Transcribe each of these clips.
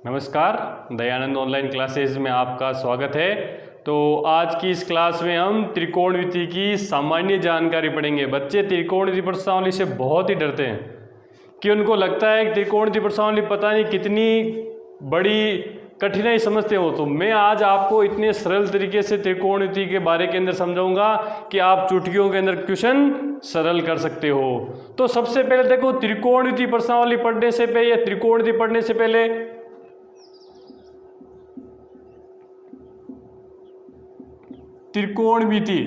नमस्कार, Dayanand online classes में आपका स्वागत है। तो आज की इस क्लास में हम त्रिकोणमिति की सामान्य जानकारी पढ़ेंगे। बच्चे त्रिकोणमिति प्रश्नावली से बहुत ही डरते हैं कि उनको लगता है कि त्रिकोणमिति प्रश्नावली पता नहीं कितनी बड़ी कठिनाई समझते हो। तो मैं आज आपको इतने सरल तरीके से त्रिकोणमिति के बारे के अंदर समझाऊंगा कि आप चुटकियों के अंदर क्वेश्चन सरल कर सकते हो। तो सबसे पहले देखो, त्रिकोणमिति प्रश्नावली पढ़ने से पहले या त्रिकोणमिति पढ़ने से पहले त्रिकोणमितीय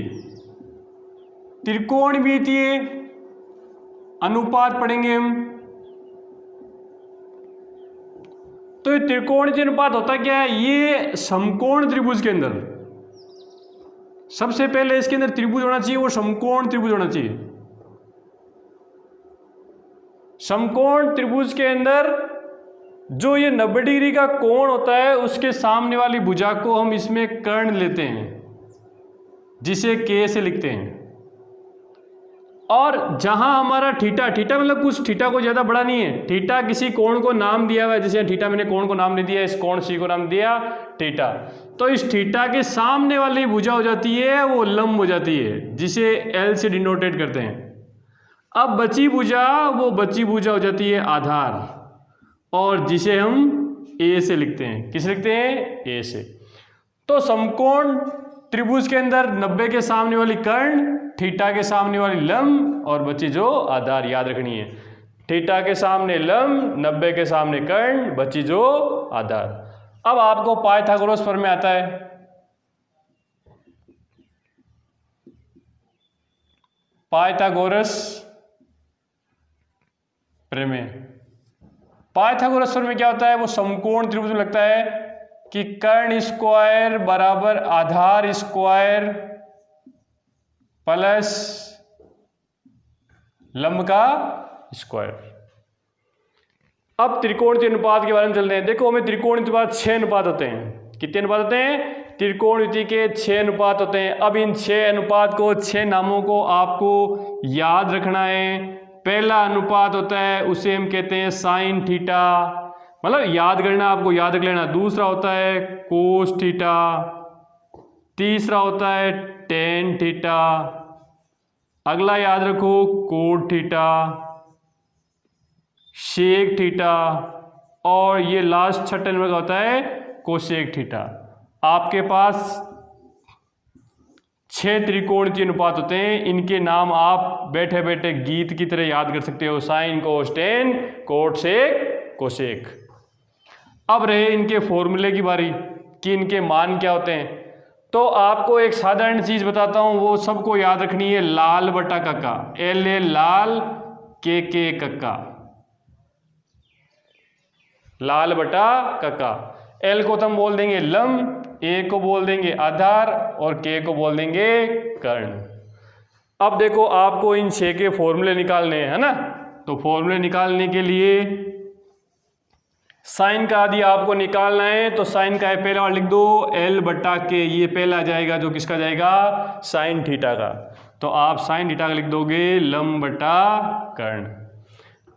अनुपात पढ़ेंगे हम। तो ये त्रिकोणमितीय अनुपात होता क्या है? ये समकोण त्रिभुज के अंदर सबसे पहले इसके अंदर त्रिभुज होना चाहिए, वो समकोण त्रिभुज होना चाहिए। समकोण त्रिभुज के अंदर जो ये 90 डिग्री का कोण होता है, उसके सामने वाली भुजा को हम इसमें कर्ण लेते हैं, जिसे K से लिखते हैं। और जहां हमारा थीटा मतलब कुछ थीटा को ज्यादा बड़ा नहीं है, थीटा किसी कोण को नाम दिया हुआ है। जैसे थीटा मैंने कोण को नाम नहीं दिया, इस कोण C को नाम दिया थीटा। तो इस थीटा के सामने वाली भुजा हो जाती है वो लंब हो जाती है, जिसे L से डिनोटेट करते हैं। अब बची भुजा हो जाती है आधार, और जिसे हम A से लिखते हैं। किस लिखते हैं? A से। तो समकोण त्रिभुज के अंदर 90 के सामने वाली कर्ण, थीटा के सामने वाली लंब, और बची जो आधार, याद रखनी है। थीटा के सामने लंब, 90 के सामने कर्ण, बची जो आधार। अब आपको पाइथागोरस प्रमेय आता है। पाइथागोरस प्रमेय क्या होता है? वो समकोण त्रिभुज में लगता है कि कर्ण स्क्वायर बराबर आधार स्क्वायर प्लस लंब का स्क्वायर। अब त्रिकोणमितीय अनुपात के बारे में चलते हैं। देखो, हमें त्रिकोणमितीय अनुपात 6 अनुपात होते हैं। कितने अनुपात होते हैं? त्रिकोणमिति के 6 अनुपात होते हैं। अब इन 6 अनुपात को, 6 नामों को आपको याद रखना है। पहला अनुपात होता है, उसे हम कहते हैं साइन थीटा, मतलब याद करना, आपको याद रख लेना। दूसरा होता है कोस थीटा, तीसरा होता है टेन थीटा, अगला याद रखो कोट थीटा, शेक थीटा, और ये लास्ट छठे नंबर का होता है कोसेक थीटा। आपके पास 6 त्रिकोणमितीय अनुपात होते हैं। इनके नाम आप बैठे बैठे गीत की तरह याद कर सकते हो: साइन, कोस, टेन, कोट, सेक, कोसेक। अब रहे इनके फॉर्मूले की बारी कि इनके मान क्या होते हैं। तो आपको एक साधारण चीज बताता हूं, वो सबको याद रखनी है। लाल बटा कक्का, L लाल, K कक्का। लाल बटा कक्का। L को तो हम बोल देंगे लंब, A को बोल देंगे आधार, और K को बोल देंगे कर्ण। अब देखो, आपको इन 6 के फॉर्मूले निकालने हैं, है ना। तो फॉर्मूले निकालने के लिए साइन का आदि आपको निकालना है। तो साइन का है, पहला लिख दो L बटा K। ये पहला जाएगा जो किसका जाएगा? साइन थीटा का। तो आप साइन थीटा का लिख दोगे लंब बटा कर्ण।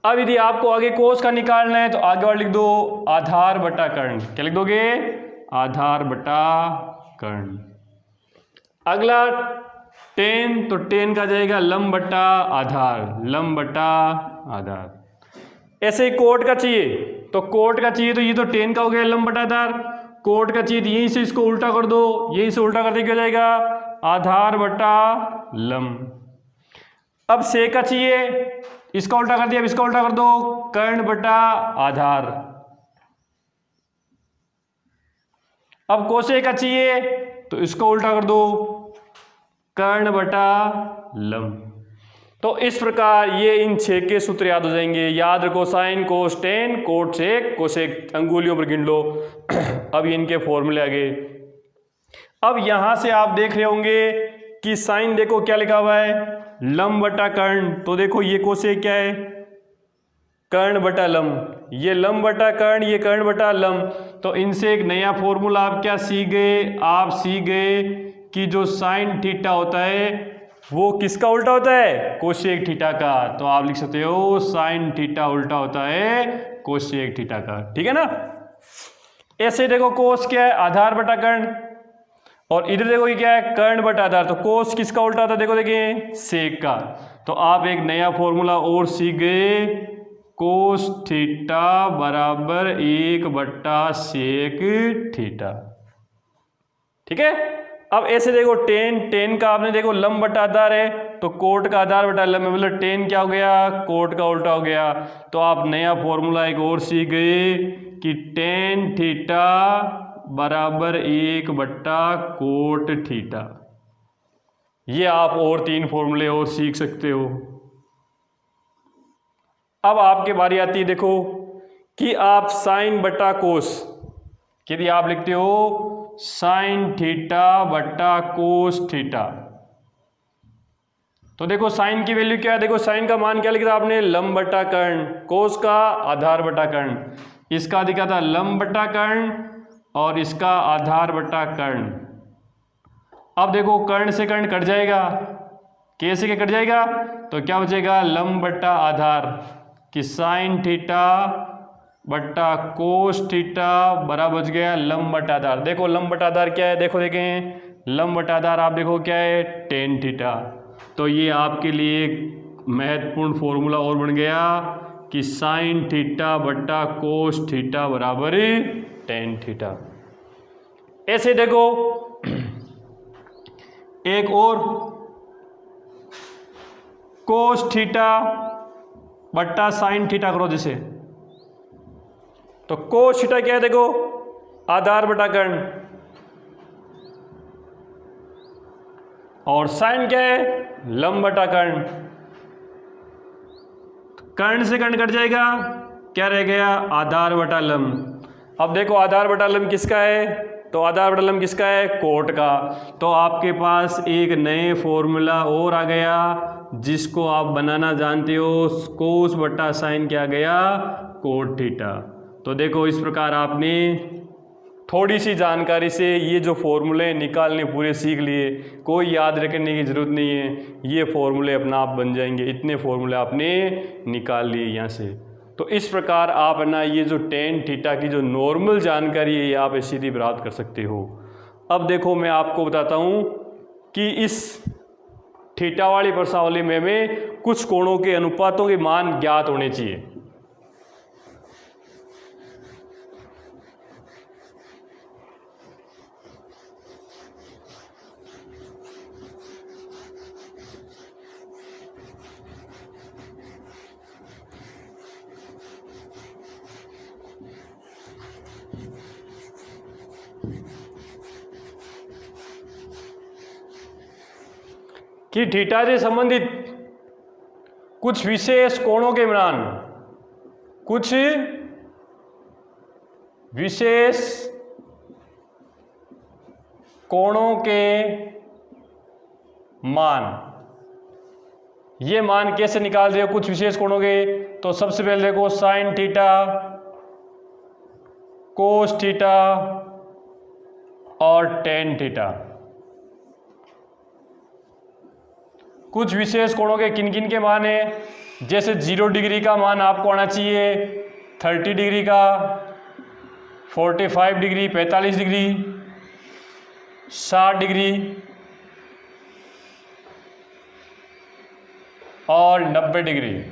अब यदि आपको आगे कोस का निकालना है तो आगे वाला लिख दो आधार बटा कर्ण। क्या लिख दोगे? आधार बटा कर्ण। अगला टेन, तो टेन का जाएगा लंब बटा आधार, लंब बटा आधार। ऐसे ही कोट का चाहिए, तो कोट का चाहिए तो ये तो टेन का हो गया लंब बटा आधार। कोट का चाहिए तो यहीं से इसको उल्टा कर दो, यहीं से उल्टा कर दे, क्या जाएगा? आधार बटा लंब। अब से का चाहिए, इसका उल्टा कर दिया, अब इसका उल्टा कर दो, कर्ण बटा आधार। अब कोसे का चाहिए तो इसको उल्टा कर दो, कर्ण बटा लंब। तो इस प्रकार ये इन 6 के सूत्र याद हो जाएंगे। याद रखो, साइन, कोस, टेन, कोट, सेक, कोसेक, अंगुलियों पर गिन लो। अब इनके फॉर्मूले आ गए। अब यहां से आप देख रहे होंगे कि साइन देखो क्या लिखा हुआ है, लंब बटा कर्ण। तो देखो ये कोसेक क्या है? कर्ण बटा लंब। ये लंब बटा कर्ण, ये कर्ण बटा लंब। तो इनसे एक नया फॉर्मूला आप क्या सीख गए? आप सीख गए कि जो साइन थीटा होता है वो किसका उल्टा होता है? कोसेक थीटा का। तो आप लिख सकते हो साइन थीटा उल्टा होता है कोसेक थीटा का। ठीक है ना। ऐसे देखो कोस क्या है, आधार बटा कर्ण, और इधर देखो ये क्या है, कर्ण बटा आधार। तो कोस किसका उल्टा था, देखो देखिए सेक का। तो आप एक नया फॉर्मूला और सीख गए, कोस थीटा बराबर 1/सेक थीटा। ठीक है। अब ऐसे देखो टेन का आपने देखो लंब बटा आधार है, तो कोट का आधार बटा लंब, मतलब टेन क्या हो गया, कोट का उल्टा हो गया। तो आप नया फॉर्मूला एक और सीख गए कि टेन थीटा बराबर 1/कोट थीटा। ये आप और 3 फॉर्मूले और सीख सकते हो। अब आपके बारी आती है देखो कि आप साइन बटा कोस, यदि आप लिखते हो साइन थीटा बटा कोस थीटा, तो देखो साइन की वैल्यू क्या है, देखो साइन का मान क्या लिखा था आपने, लंब बटा कर्ण, कोस का आधार बटा कर्ण, इसका दिखा था लंब बटा कर्ण और इसका आधार बटा कर्ण। अब देखो कर्ण से कर्ण कट जाएगा, कैसे क्या कट जाएगा, तो क्या बचेगा, लंब बटा आधार कि साइन थीटा बटा कोस थीटा बराबर बच गया लंब बटा आधार। देखो लंब बटा आधार क्या है, देखो देखें लंब बटा आधार आप देखो क्या है, टेन थीटा। तो ये आपके लिए एक महत्वपूर्ण फॉर्मूला और बन गया कि साइन थीटा बटा कोस थीटा बराबर टेन थीटा। ऐसे देखो एक और, कोस थीटा बट्टा साइन थीटा करो जैसे, तो कोस थीटा क्या है, देखो आधार बटा कर्ण, और साइन क्या है, लंब बटा कर्ण। कर्ण से कर्ण कट जाएगा, क्या रह गया, आधार बटा लंब। अब देखो आधार बटा लंब किसका है, तो आधार बटा लंब किसका है, कोट का। तो आपके पास एक नए फॉर्मूला और आ गया जिसको आप बनाना जानते हो, कोस बटा साइन क्या गया, कोट थीटा। तो देखो इस प्रकार आपने थोड़ी सी जानकारी से ये जो फॉर्मूले निकालने पूरे सीख लिए, कोई याद रखने की ज़रूरत नहीं है, ये फॉर्मूले अपना आप बन जाएंगे। इतने फॉर्मूले आपने निकाल लिए यहाँ से। तो इस प्रकार आप ना ये जो टेन थीटा की जो नॉर्मल जानकारी है ये आप सीधी प्राप्त कर सकते हो। अब देखो मैं आपको बताता हूँ कि इस थीटा वाली प्रश्नावली में कुछ कोणों के अनुपातों के मान ज्ञात होने चाहिए। कि थीटा से संबंधित कुछ विशेष कोणों के मान, कुछ विशेष कोणों के मान, ये मान कैसे निकाल रहे हो कुछ विशेष कोणों के, तो सबसे पहले देखो साइन थीटा, कोस थीटा और टेन थीटा। कुछ विशेष कोणों के किन किन के मान है, जैसे 0 डिग्री का मान आपको आना चाहिए, 30 डिग्री का, 45 डिग्री 45 डिग्री, 60 डिग्री और 90 डिग्री।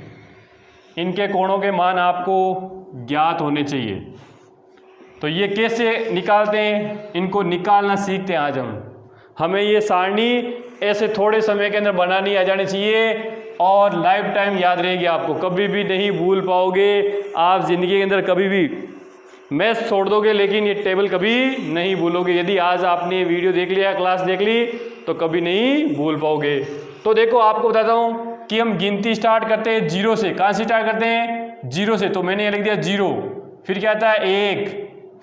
इनके कोणों के मान आपको ज्ञात होने चाहिए। तो ये कैसे निकालते हैं, इनको निकालना सीखते हैं आज हम। हमें ये सारणी ऐसे थोड़े समय के अंदर बनानी आ जानी चाहिए और लाइफ टाइम याद रहेगी, आपको कभी भी नहीं भूल पाओगे। आप ज़िंदगी के अंदर कभी भी मैथ्स छोड़ दोगे लेकिन ये टेबल कभी नहीं भूलोगे। यदि आज आपने वीडियो देख लिया, क्लास देख ली, तो कभी नहीं भूल पाओगे। तो देखो आपको बताता हूँ कि हम गिनती स्टार्ट करते हैं 0 से। कहाँ से स्टार्ट करते हैं, 0 से। तो मैंने ये लिख दिया 0, फिर क्या आता है 1,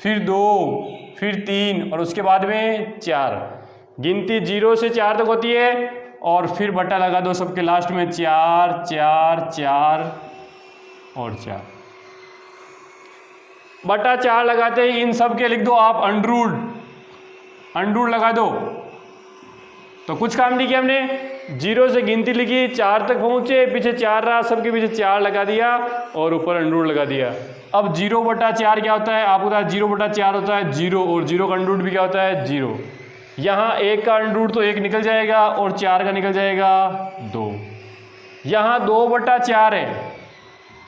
फिर 2, फिर 3 और उसके बाद में 4। गिनती 0 से 4 तक होती है और फिर बटा लगा दो सबके लास्ट में, 4 4 4 और 4। बटा 4 लगाते ही इन सब के लिख दो आप अंडररूट लगा दो। तो कुछ काम नहीं किया हमने, जीरो से गिनती लिखी, 4 तक पहुंचे, पीछे 4 रहा, सबके पीछे 4 लगा दिया और ऊपर अंडर लगा दिया। अब 0/4 क्या होता है, आपको पता है 0/4 होता है 0, और 0 का अंडर भी क्या होता है 0। यहाँ 1 का अंडर तो 1 निकल जाएगा और 4 का निकल जाएगा 2। यहाँ 2/4 है,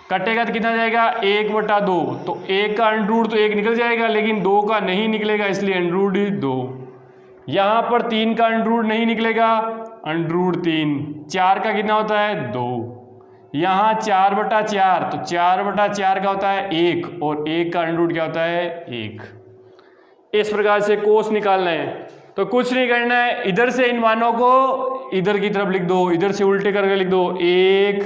कटेगा तो कितना जाएगा 1/2, तो 1 का अंडर तो 1 निकल जाएगा, लेकिन 2 का नहीं निकलेगा, इसलिए अंडर 2। यहाँ पर 3 का अंडर नहीं निकलेगा, अंडर 3। 4 का कितना होता है 2। यहाँ 4/4, तो 4/4 का होता है 1, और 1 का अंडर क्या होता है 1। इस प्रकार से कोस निकालना है। तो कुछ नहीं करना है, इधर से इन मानों को इधर की तरफ लिख दो, इधर से उल्टे करके लिख दो 1।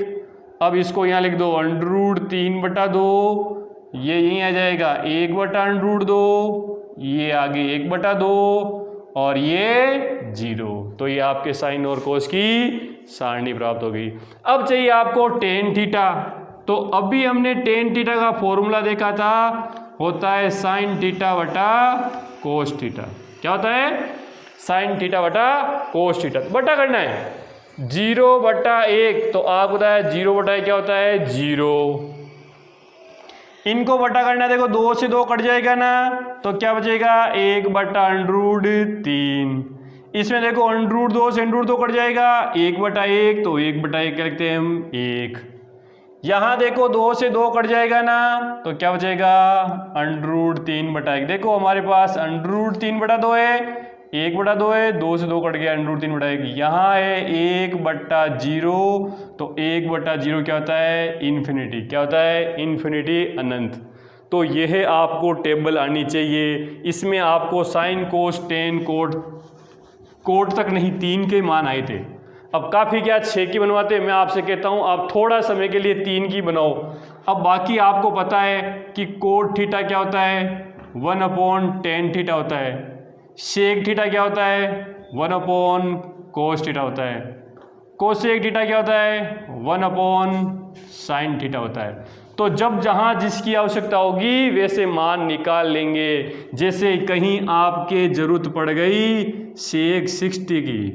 अब इसको यहाँ लिख दो अंडर 3/2, ये यहीं आ जाएगा 1/√2, ये आगे 1/2 और ये 0। तो ये आपके साइन और कोस की सारणी प्राप्त हो गई। अब चाहिए आपको टेन थीटा। तो अभी हमने टेन थीटा का फॉर्मूला देखा था, होता है साइन थीटा बटा कोस थीटा। क्या होता है, साइन थीटा बटा कोस थीटा। बटा करना है 0/1, तो आप बताया 0/1 क्या होता है 0। इनको बटा करना है, देखो 2 से 2 कट जाएगा ना, तो क्या बचेगा 1/√3। इसमें देखो अंडर 2 से अंडर 2 कट जाएगा, 1/1, तो 1/1 क्या लिखते हैं हम 1। यहाँ देखो 2 से 2 कट जाएगा ना, तो क्या बचेगा अंडर 3/1। देखो हमारे पास अंडर 3/2 है, 1/2 है, 2 से 2 कट गया अंडर 3/1। यहाँ है 1/0, तो 1/0 क्या होता है इन्फिनिटी। क्या होता है इन्फिनिटी, अनंत। तो यह आपको टेबल आनी चाहिए। इसमें आपको साइन कोस टेन कोट तक नहीं 3 के मान आए थे। अब काफ़ी क्या 6 की बनवाते, मैं आपसे कहता हूँ आप थोड़ा समय के लिए 3 की बनाओ। अब बाकी आपको पता है कि कोट थीटा क्या होता है 1/tan थीटा होता है, सेक थीटा क्या होता है 1/cos थीटा होता है, कोसेक थीटा क्या होता है 1/sin थीटा होता है। तो जब जहाँ जिसकी आवश्यकता होगी वैसे मान निकाल लेंगे। जैसे कहीं आपके जरूरत पड़ गई सेक 60 की,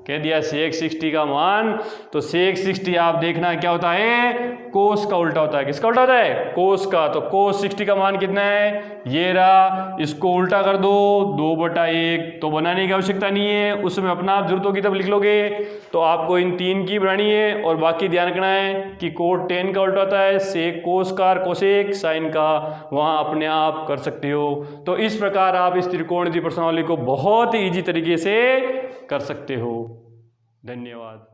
कह दिया सेक 60 का मान, तो सेक 60 आप देखना क्या होता है कोस का उल्टा होता है। किसका उल्टा होता है कोस का। तो कोस 60 का मान कितना है ये रहा, इसको उल्टा कर दो 2/1, तो बनाने की आवश्यकता नहीं है, उसमें अपना आप जरूरत होगी तब लिख लोगे। तो आपको इन 3 की बनानी है, और बाकी ध्यान रखना है कि कोट 10 का उल्टा होता है सेक कोस का, कोसेक साइन का, वहाँ अपने आप कर सकते हो। तो इस प्रकार आप इस त्रिकोणमितीय प्रश्नावली को बहुत ही ईजी तरीके से कर सकते हो। धन्यवाद।